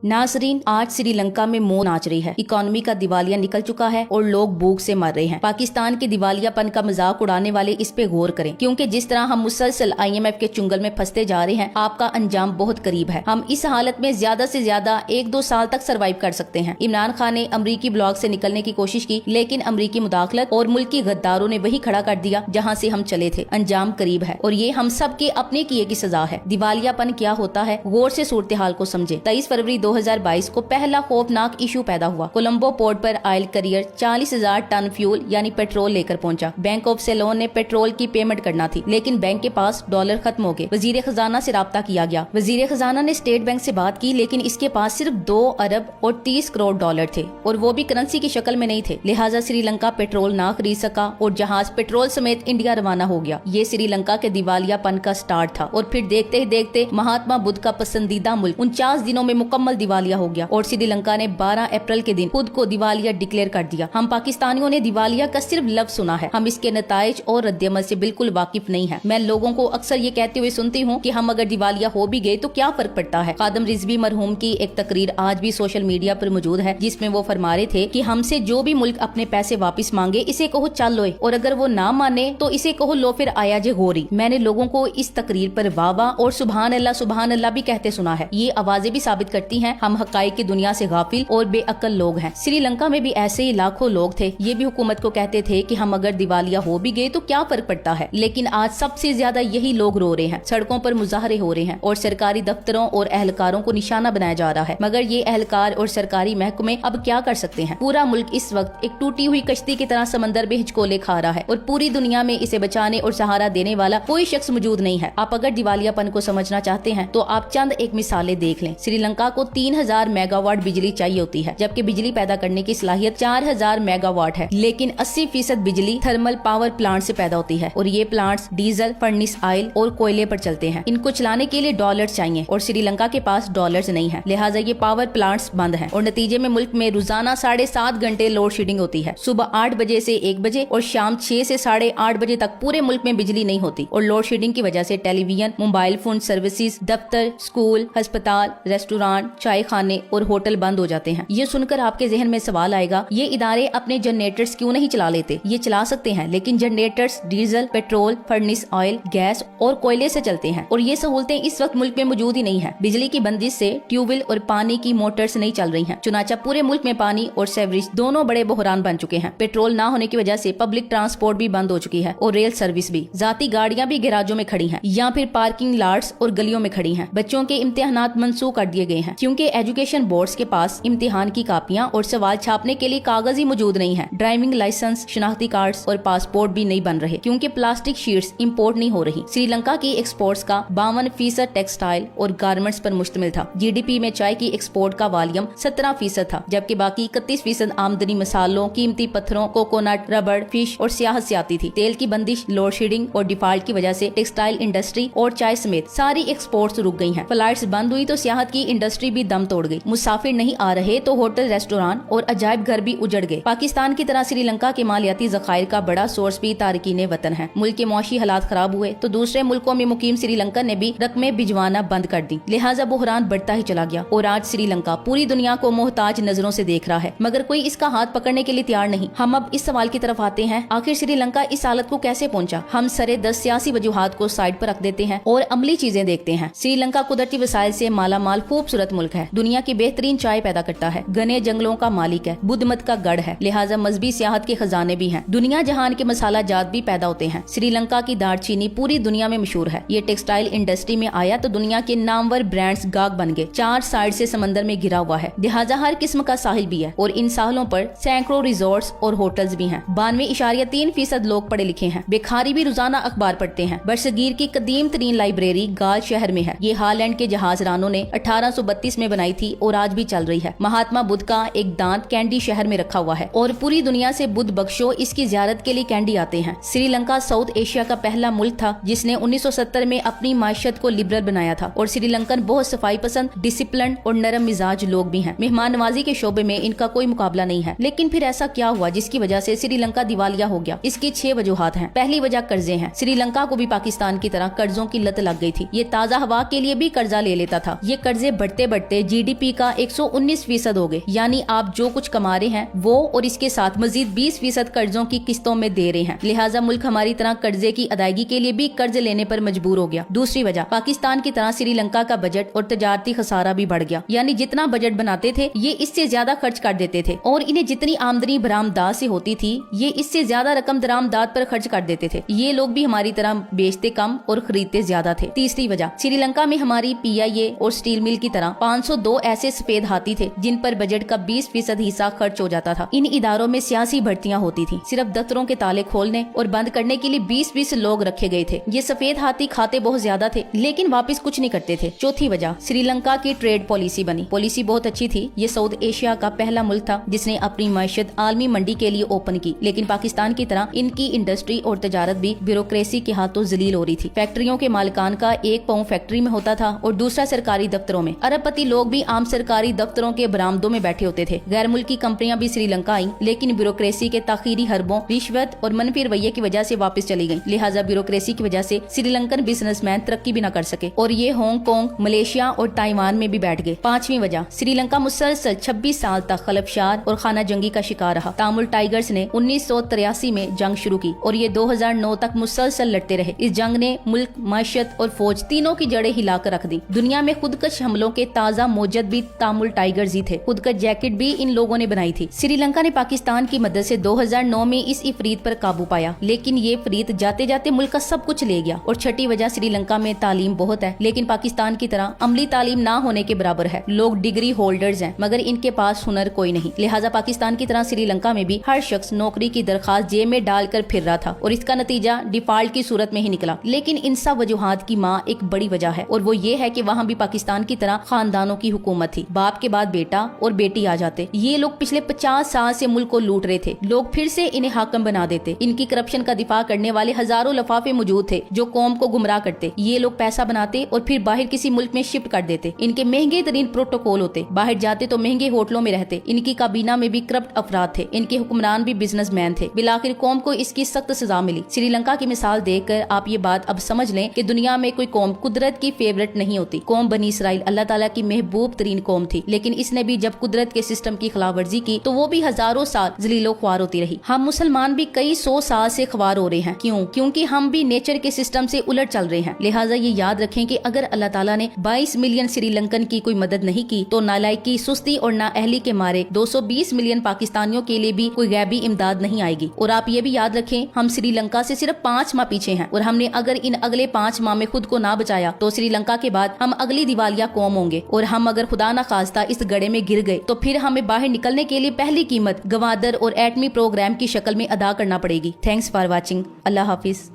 नाजरीन, आज श्रीलंका में मौत नाच रही है। इकोनॉमी का दिवालिया निकल चुका है और लोग भूख से मर रहे हैं। पाकिस्तान के दिवालियापन का मजाक उड़ाने वाले इस पे गौर करें, क्योंकि जिस तरह हम मुसलसल IMF के चुंगल में फंसते जा रहे हैं, आपका अंजाम बहुत करीब है। हम इस हालत में ज्यादा से ज्यादा 1-2 साल तक सरवाइव कर सकते हैं। इमरान खान ने अमरीकी ब्लॉक से निकलने की कोशिश की, लेकिन अमरीकी मुदाखलत और मुल्की गद्दारों ने वही खड़ा कर दिया जहाँ से हम चले थे। अंजाम करीब है और ये हम सब के अपने किए की सजा है। दिवालियापन क्या होता है, गौर से सूरत हाल को समझे। 23 फरवरी 2022 को पहला खौफनाक इशू पैदा हुआ। कोलंबो पोर्ट पर ऑयल करियर 40,000 टन फ्यूल यानी पेट्रोल लेकर पहुंचा। बैंक ऑफ सेलोन ने पेट्रोल की पेमेंट करना थी, लेकिन बैंक के पास डॉलर खत्म हो गए। वजीर खजाना से राब्ता किया गया। वजीर खजाना ने स्टेट बैंक से बात की, लेकिन इसके पास सिर्फ 2 अरब और 30 करोड़ डॉलर थे और वो भी करेंसी की शक्ल में नहीं थे। लिहाजा श्रीलंका पेट्रोल ना खरीद सका और जहाज पेट्रोल समेत इंडिया रवाना हो गया। ये श्रीलंका के दिवालियापन का स्टार्ट था और फिर देखते ही देखते महात्मा बुद्ध का पसंदीदा मुल्क 49 दिनों में मुकम्मल दिवालिया हो गया और श्रीलंका ने 12 अप्रैल के दिन खुद को दिवालिया डिक्लेयर कर दिया। हम पाकिस्तानियों ने दिवालिया का सिर्फ लफ्ज सुना है, हम इसके नताइज और रद्दअमल से बिल्कुल वाकिफ नहीं है। मैं लोगों को अक्सर ये कहते हुए सुनती हूँ कि हम अगर दिवालिया हो भी गए तो क्या फर्क पड़ता है। खादम रिजवी मरहूम की एक तकरीर आज भी सोशल मीडिया पर मौजूद है, जिसमें वो फरमा रहे थे कि हमसे जो भी मुल्क अपने पैसे वापस मांगे, इसे कहो चल लो, और अगर वो ना माने तो इसे कहो लो फिर आया जे गोरी। मैंने लोगों को इस तकरीर पर वाह और सुभान अल्लाह भी कहते सुना है। ये आवाजें भी साबित करती हैं हम हकाइक की दुनिया से गाफिल और बेअक्ल लोग हैं। श्रीलंका में भी ऐसे ही लाखों लोग थे, ये भी हुकूमत को कहते थे कि हम अगर दिवालिया हो भी गए तो क्या फर्क पड़ता है। लेकिन आज सबसे ज्यादा यही लोग रो रहे हैं, सड़कों पर मुजाहरे हो रहे हैं और सरकारी दफ्तरों और एहलकारों को निशाना बनाया जा रहा है। मगर ये एहलकार और सरकारी महकमे अब क्या कर सकते हैं। पूरा मुल्क इस वक्त एक टूटी हुई कश्ती की तरह समंदर में हिचकोले खा रहा है और पूरी दुनिया में इसे बचाने और सहारा देने वाला कोई शख्स मौजूद नहीं है। आप अगर दिवालियापन को समझना चाहते हैं तो आप चंद एक मिसालें देख लें। श्रीलंका को 3000 मेगावाट बिजली चाहिए होती है, जबकि बिजली पैदा करने की सलाहियत 4000 मेगावाट है, लेकिन 80% बिजली थर्मल पावर प्लांट से पैदा होती है और ये प्लांट्स डीजल, फर्नेस ऑयल और कोयले पर चलते हैं। इनको चलाने के लिए डॉलर्स चाहिए और श्रीलंका के पास डॉलर्स नहीं है, लिहाजा ये पावर प्लांट्स बंद हैं और नतीजे में मुल्क में रोजाना 7.5 घंटे लोड शेडिंग होती है। सुबह 8 बजे से 1 बजे और शाम 6 से 8:30 बजे तक पूरे मुल्क में बिजली नहीं होती और लोड शेडिंग की वजह से टेलीविजन, मोबाइल फोन सर्विसेज, दफ्तर, स्कूल, अस्पताल, रेस्टोरेंट, चाय खाने और होटल बंद हो जाते हैं। ये सुनकर आपके जहन में सवाल आएगा, ये इदारे अपने जनरेटर्स क्यों नहीं चला लेते। ये चला सकते हैं, लेकिन generators diesel, petrol, furnace oil, gas और कोयले से चलते हैं और ये सहूलतें इस वक्त मुल्क में मौजूद ही नहीं है। बिजली की बंदिश से ट्यूबवेल और पानी की मोटर्स नहीं चल रही हैं। चुनाचा पूरे मुल्क में पानी और सेवरेज दोनों बड़े बहरान बन चुके हैं। पेट्रोल ना होने की वजह से पब्लिक ट्रांसपोर्ट भी बंद हो चुकी है और रेल सर्विस भी। जाती गाड़ियां भी गैराजों में खड़ी हैं या फिर पार्किंग लॉट्स और गलियों में खड़ी हैं। बच्चों के इम्तिहानात मंसूख कर दिए गए हैं क्योंकि एजुकेशन बोर्ड्स के पास इम्तिहान की कापियां और सवाल छापने के लिए कागज ही मौजूद नहीं है। ड्राइविंग लाइसेंस, शनाख्ती कार्ड्स और पासपोर्ट भी नहीं बन रहे क्योंकि प्लास्टिक शीट्स इंपोर्ट नहीं हो रही। श्रीलंका की एक्सपोर्ट्स का 52% टेक्सटाइल और गारमेंट्स पर मुश्तमिल था। GDP में चाय की एक्सपोर्ट का वॉल्यूम 17% था, जबकि बाकी 31% आमदनी मसालों, कीमती पत्थरों, कोकोनट, रबड़, फिश और सियाहत से आती थी। तेल की बंदिश, लोड शेडिंग और डिफॉल्ट की वजह से टेक्सटाइल इंडस्ट्री और चाय समेत सारी एक्सपोर्ट्स रुक गई हैं। फ्लाइट्स बंद हुई तो सियाहत की इंडस्ट्री भी दम तोड़ गई। मुसाफिर नहीं आ रहे तो होटल, रेस्टोरेंट और अजायब घर भी उजड़ गए। पाकिस्तान की तरह श्रीलंका के मालियाती ज़खायर का बड़ा सोर्स भी तारकीन वतन है। मुल्क के मौशी हालात खराब हुए तो दूसरे मुल्कों में मुकीम श्रीलंका ने भी रकमें भिजवाना बंद कर दी, लिहाजा बुहरान बढ़ता ही चला गया और आज श्रीलंका पूरी दुनिया को मोहताज नजरों से देख रहा है, मगर कोई इसका हाथ पकड़ने के लिए तैयार नहीं। हम अब इस सवाल की तरफ आते हैं, आखिर श्रीलंका इस हालत को कैसे पहुंचा। हम सरे 10 सियासी वजूहात को साइड पर रख देते हैं और अमली चीजें देखते हैं। श्रीलंका कुदरती वसाइल से माला माल खूबसूरत मुल्क है, दुनिया की बेहतरीन चाय पैदा करता है, घने जंगलों का मालिक है, बुद्ध मत का गढ़ है, लिहाजा मजहबी सियाहत के खजाने भी हैं। दुनिया जहान के मसाला जात भी पैदा होते हैं। श्रीलंका की दालचीनी पूरी दुनिया में मशहूर है। ये टेक्सटाइल इंडस्ट्री में आया तो दुनिया के नामवर ब्रांड्स गाग बन गए। 4 साइड से समंदर में घिरा हुआ है, लिहाजा हर किस्म का साहिल भी है और इन साहलों पर सैकड़ों रिजॉर्ट्स और होटल्स भी हैं। 92.3% लोग पढ़े लिखे हैं। बेखारी भी रोजाना अखबार पढ़ते हैं। बरसगीर की कदीम तरीन लाइब्रेरी गाल शहर में है। ये हॉलैंड के जहाज रानों ने 1832 में बनाई थी और आज भी चल रही है। महात्मा बुद्ध का एक दांत कैंडी शहर में रखा हुआ है और पूरी दुनिया से बुद्ध बख्शो इसकी ज़ियारत के लिए कैंडी आते हैं। श्रीलंका साउथ एशिया का पहला मुल्क था जिसने 1970 में अपनी माशियत को लिबरल बनाया था और श्रीलंकन बहुत सफाई पसंद, डिसिप्लिन और नरम मिजाज लोग भी हैं। मेहमान नवाजी के शोबे में इनका कोई मुकाबला नहीं है। लेकिन फिर ऐसा क्या हुआ जिसकी वजह से श्रीलंका दिवालिया हो गया। इसकी 6 वजूहात हैं। पहली वजह कर्जे हैं। श्रीलंका को भी पाकिस्तान की तरह कर्जों की लत लग गई थी। ये ताज़ा हवा के लिए भी कर्जा ले लेता था। ये कर्जे बढ़ते बढ़ते बढ़ते GDP का 119% हो गए। यानी आप जो कुछ कमा रहे हैं वो और इसके साथ मजीद 20% कर्जों की किस्तों में दे रहे हैं। लिहाजा मुल्क हमारी तरह कर्जे की अदायगी के लिए भी कर्ज लेने पर मजबूर हो गया। दूसरी वजह, पाकिस्तान की तरह श्रीलंका का बजट और तजारती खसारा भी बढ़ गया। यानी जितना बजट बनाते थे ये इससे ज्यादा खर्च कर देते थे और इन्हें जितनी आमदनी बरामदात से होती थी ये इससे ज्यादा रकम दरामदात पर खर्च कर देते थे। ये लोग भी हमारी तरह बेचते कम और खरीदते ज्यादा थे। तीसरी वजह, श्रीलंका में हमारी PIA और स्टील मिल की तरह 502 ऐसे सफेद हाथी थे जिन पर बजट का 20% हिस्सा खर्च हो जाता था। इन इदारों में सियासी भर्तियां होती थी। सिर्फ दफ्तरों के ताले खोलने और बंद करने के लिए 20-20 लोग रखे गए थे। ये सफेद हाथी खाते बहुत ज्यादा थे लेकिन वापस कुछ नहीं करते थे। चौथी वजह, श्रीलंका की ट्रेड पॉलिसी बनी। पॉलिसी बहुत अच्छी थी। ये साउथ एशिया का पहला मुल्क था जिसने अपनी मैशत आलमी मंडी के लिए ओपन की। लेकिन पाकिस्तान की तरह इनकी इंडस्ट्री और तजारत भी ब्यूरोक्रेसी के हाथों जलील हो रही थी। फैक्ट्रियों के मालिकान का एक पाँव फैक्ट्री में होता था और दूसरा सरकारी दफ्तरों में। अरबपति लोग भी आम सरकारी दफ्तरों के बरामदों में बैठे होते थे। गैर मुल्की कंपनियां भी श्रीलंका आई लेकिन ब्यूरोक्रेसी के ताखीरी हरबों, रिश्वत और मनफी रवैये की वजह से वापस चली गयी। लिहाजा ब्यूरोक्रेसी की वजह से श्रीलंकन बिजनेसमैन तरक्की भी न कर सके और ये हांगकांग, मलेशिया और ताइवान में भी बैठ गए। पांचवी वजह, श्रीलंका मुसलसल 26 साल तक खलफशार और खाना जंगी का शिकार रहा। तामुल टाइगर्स ने 1983 में जंग शुरू की और ये 2009 तक मुसलसल लड़ते रहे। इस जंग ने मुल्क, माशत और फौज तीनों की जड़ें हिलाकर रख दी। दुनिया में खुदकश हमलों के ताजा मौजद भी तामुल टाइगर्स ही थे। खुदकश जैकेट भी इन लोगों ने बनाई थी। श्रीलंका ने पाकिस्तान की मदद से 2009 में इस इफरीत पर काबू पाया लेकिन ये इफरीत जाते जाते मुल्क का सब कुछ ले गया। और छठी वजह, श्रीलंका में तालीम बहुत है लेकिन पाकिस्तान की तरह अमली तालीम ना होने के बराबर है। लोग डिग्री होल्डर्स हैं मगर इनके पास हुनर कोई नहीं। लिहाजा पाकिस्तान की तरह श्रीलंका में भी हर शख्स नौकरी की दरखास्त जेब में डालकर फिर रहा था और इसका नतीजा डिफॉल्ट की सूरत में ही निकला। लेकिन इन सब वजूहात की माँ एक बड़ी वजह है और वो ये है कि वहाँ भी पाकिस्तान की तरह खानदानों की हुकूमत थी। बाप के बाद बेटा और बेटी आ जाते। ये लोग पिछले 50 साल से मुल्क को लूट रहे थे। लोग फिर से इन्हें हाकम बना देते। इनकी करप्शन का दिफा करने वाले हजारों लफाफे मौजूद थे जो कौम को गुमराह करते। ये लोग पैसा बनाते और फिर बाहर किसी मुल्क में शिफ्ट कर देते। इनके महंगे तरीन प्रोटोकॉल होते। बाहर जाते तो महंगे होटलों में रहते। इनकी काबीना में भी करप्ट अफराद थे। इनके हुक्मरान भी बिजनेसमैन थे। बिलाखिर कौम को इसकी सख्त सजा मिली। श्रीलंका की मिसाल देखकर आप ये बात अब समझ लें कि दुनिया में कोई कौम कुदरत की फेवरेट नहीं होती। कौम बनी इसराइल अल्लाह ताला की महबूब तरीन कौम थी लेकिन इसने भी जब कुदरत के सिस्टम की खिलाफवर्जी की तो वो भी हजारों साल जलीलो ख्वार होती रही। हम मुसलमान भी कई 100 साल से ख्वार हो रहे हैं। क्यों? क्योंकि हम भी नेचर के सिस्टम से उलट चल रहे हैं। लिहाजा ये याद रखें कि अगर अल्लाह ताला ने 22 मिलियन श्रीलंकन की कोई मदद नहीं की तो नालायकी, सुस्ती और नाअहली के मारे 220 मिलियन पाकिस्तानियों के लिए भी कोई गैबी इमदाद नहीं आएगी। और आप ये भी याद रखें हम श्रीलंका से सिर्फ 5 माह पीछे हैं और हमने अगर इन अगले 5 माह में खुद को ना बचाया तो श्रीलंका के बाद हम अगली दिवालिया कौम होंगे। और हम अगर खुदा न खास्ता इस गड्ढे में गिर गए तो फिर हमें बाहर निकलने के लिए पहली कीमत गवादर और एटमी प्रोग्राम की शक्ल में अदा करना पड़ेगी। Thanks for watching. Allah Hafiz.